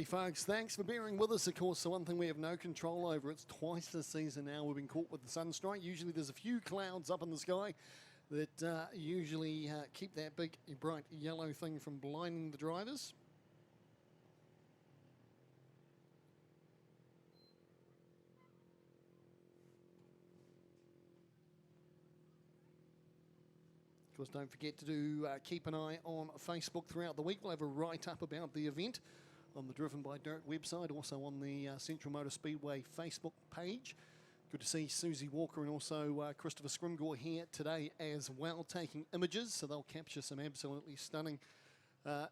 folks, thanks for bearing with us. Of course, the one thing we have no control over, it's twice this season now we've been caught with the sunstrike. Usually there's a few clouds up in the sky that usually keep that big, bright yellow thing from blinding the drivers. Of course, don't forget to keep an eye on Facebook throughout the week. We'll have a write-up about the event on the Driven by Dirt website, also on the Central Motor Speedway Facebook page. Good to see Susie Walker and also Christopher Scrimgore here today as well, taking images, so they'll capture some absolutely stunning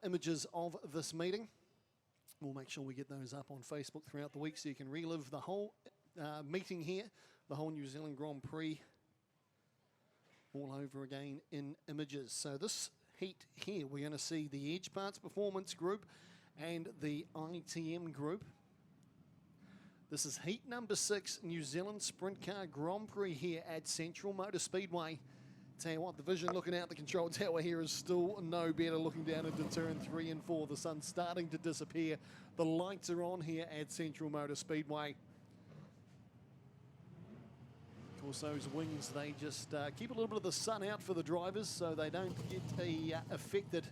images of this meeting. We'll make sure we get those up on Facebook throughout the week so you can relive the whole meeting here, the whole New Zealand Grand Prix, all over again in images. So this heat here, we're going to see the Edge Parts Performance Group and the ITM Group. This is heat number 6, New Zealand Sprint Car Grand Prix here at Central Motor Speedway. Tell you what, the vision looking out the control tower here is still no better, looking down into turn 3 and 4. The sun's starting to disappear. The lights are on here at Central Motor Speedway. Of course, those wings, they just keep a little bit of the sun out for the drivers so they don't get affected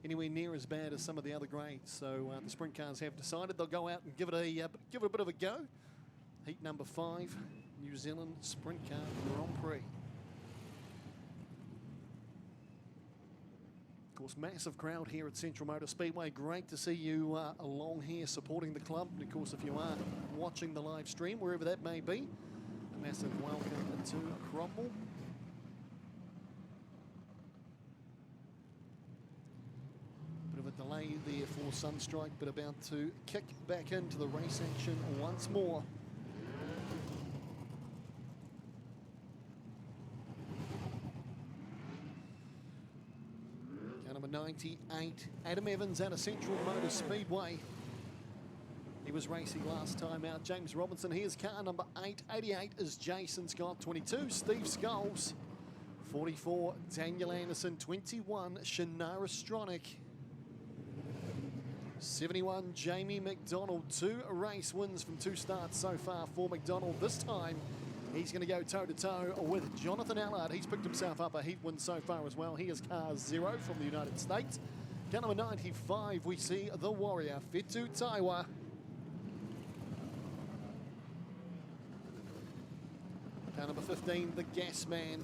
anywhere near as bad as some of the other grades. So the sprint cars have decided they'll go out and give it a bit of a go. Heat number 5, New Zealand Sprint Car Grand Prix. Of course, massive crowd here at Central Motor Speedway. Great to see you along here supporting the club. And of course, if you are watching the live stream, wherever that may be, a massive welcome to Cromwell. Bit of a delay there for Sunstrike, but about to kick back into the race action once more. Car number 98, Adam Evans out of Central Motor Speedway. He was racing last time out. James Robinson, here's car number 8. 88 is Jason Scott. 22, Steve Scholes. 44, Daniel Anderson. 21, Shannara Stronach. 71, Jamie McDonald. 2 race wins from 2 starts so far for McDonald. This time, he's going to go toe-to-toe with Jonathan Allard. He's picked himself up a heat win so far as well. He is car 0 from the United States. Car number 95, we see the Warrior, Fetu Taiwa. Car number 15, the Gas Man,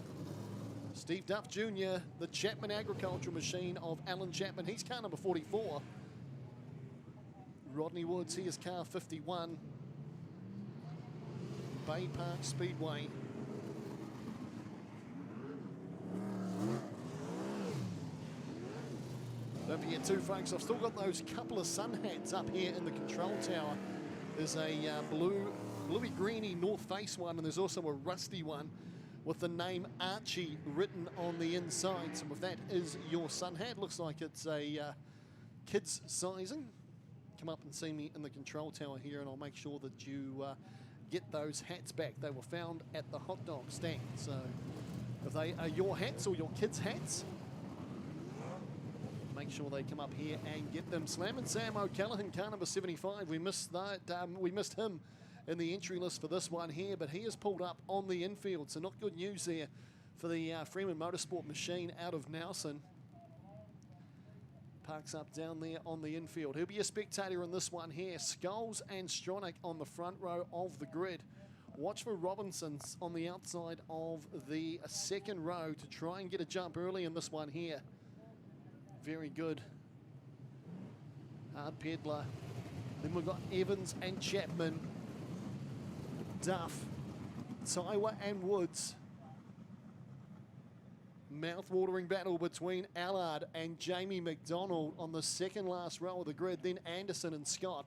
Steve Duff Jr., the Chapman Agricultural Machine of Alan Chapman. He's car number 44. Rodney Woods, he is car 51. Bay Park Speedway. Don't forget too, folks, I've still got those couple of sun hats up here in the control tower. There's a bluey-greeny North Face one, and there's also a rusty one with the name Archie written on the inside. So if that is your sun hat, looks like it's a kid's sizing. Come up and see me in the control tower here, and I'll make sure that you get those hats back. They were found at the hot dog stand. So if they are your hats or your kids' hats, make sure they come up here and get them. Slam and Sam O'Callaghan, car number 75. We missed that. We missed him in the entry list for this one here, but he is pulled up on the infield, so not good news there for the Freeman Motorsport machine out of Nelson. Parks up down there on the infield. He'll be a spectator in this one here. Scholes and Stronach on the front row of the grid. Watch for Robinsons on the outside of the second row to try and get a jump early in this one here. Very good. Hard peddler. Then we've got Evans and Chapman, Duff, Taiwa and Woods. Mouth-watering battle between Allard and Jamie McDonald on the second last row of the grid. Then Anderson and Scott.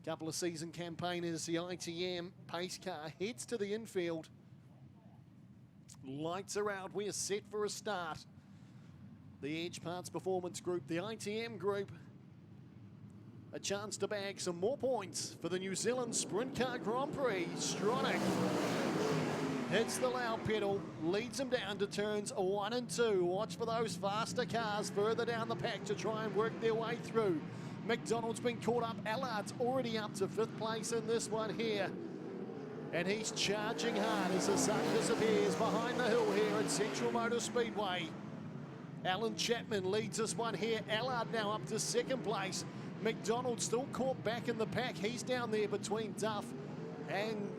Couple of season campaigners. The ITM pace car heads to the infield. Lights are out. We are set for a start. The Edge Parts Performance Group, the ITM Group, a chance to bag some more points for the New Zealand Sprint Car Grand Prix. Stronach hits the loud pedal, leads him down to turns 1 and 2. Watch for those faster cars further down the pack to try and work their way through. McDonald's been caught up. Allard's already up to 5th place in this one here. And he's charging hard as the sun disappears behind the hill here at Central Motor Speedway. Alan Chapman leads this one here. Allard now up to 2nd place. McDonald still caught back in the pack. He's down there between Duff and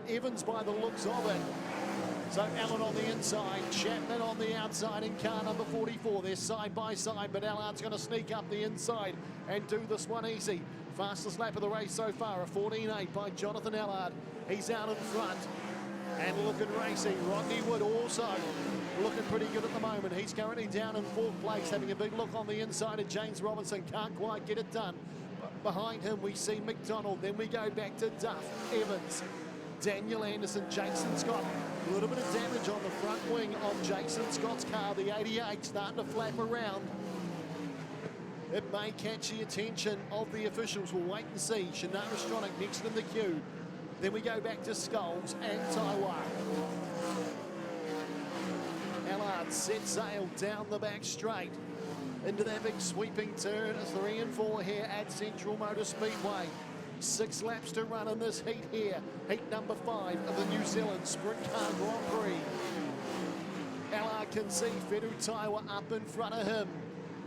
Evans by the looks of it. So Allen on the inside, Chapman on the outside in car number 44. They're side by side, but Allard's going to sneak up the inside and do this one easy. Fastest lap of the race so far, a 14.8 by Jonathan Allard. He's out in front and looking racing. Rodney Wood also looking pretty good at the moment. He's currently down in 4th place, having a big look on the inside of James Robinson. Can't quite get it done. But behind him we see McDonald. Then we go back to Duff, Evans, Daniel Anderson, Jason Scott. A little bit of damage on the front wing of Jason Scott's car. The 88 starting to flap around. It may catch the attention of the officials. We'll wait and see. Shannara Stronach next in the queue. Then we go back to Scholes and Taiwan. Allard set sail down the back straight into that big sweeping turn. 3 and 4 here at Central Motor Speedway. 6 laps to run in this heat here. Heat number 5 of the New Zealand Sprintcar Grand Prix. Allard can see Fedu Taiwa up in front of him.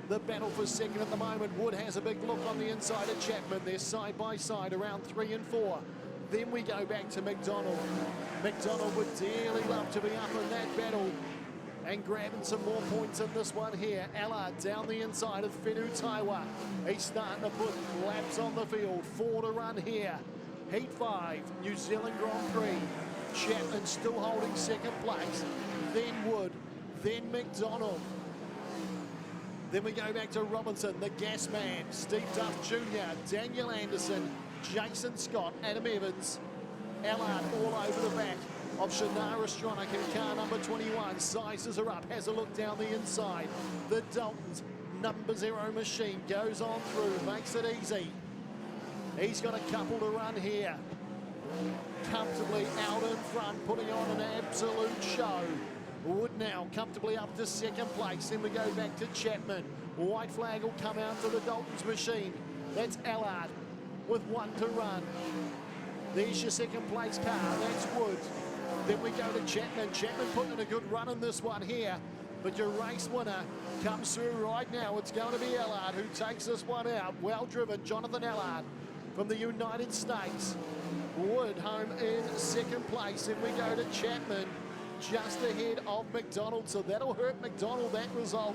The battle for 2nd at the moment. Wood has a big look on the inside of Chapman. They're side by side around 3 and 4. Then we go back to McDonald. McDonald would dearly love to be up in that battle and grabbing some more points in this one here. Allard down the inside of Fedu Taiwa. He's starting to put laps on the field. 4 to run here. Heat 5, New Zealand Grand Prix. Chapman still holding 2nd place. Then Wood, then McDonald. Then we go back to Robinson, the gas man, Steve Duff Jr., Daniel Anderson, Jason Scott, Adam Evans, Allard all over the back of Shannara Stronach in car number 21. Sizes are up, has a look down the inside. The Dalton's number 0 machine goes on through, makes it easy. He's got a couple to run here. Comfortably out in front, putting on an absolute show. Wood now comfortably up to 2nd place. Then we go back to Chapman. White flag will come out to the Dalton's machine. That's Allard with 1 to run. There's your 2nd place car. That's Wood. Then we go to Chapman. Chapman putting in a good run in this one here. But your race winner comes through right now. It's going to be Allard who takes this one out. Well driven, Jonathan Allard from the United States. Wood home in 2nd place. Then we go to Chapman just ahead of McDonald. So that'll hurt McDonald, that result.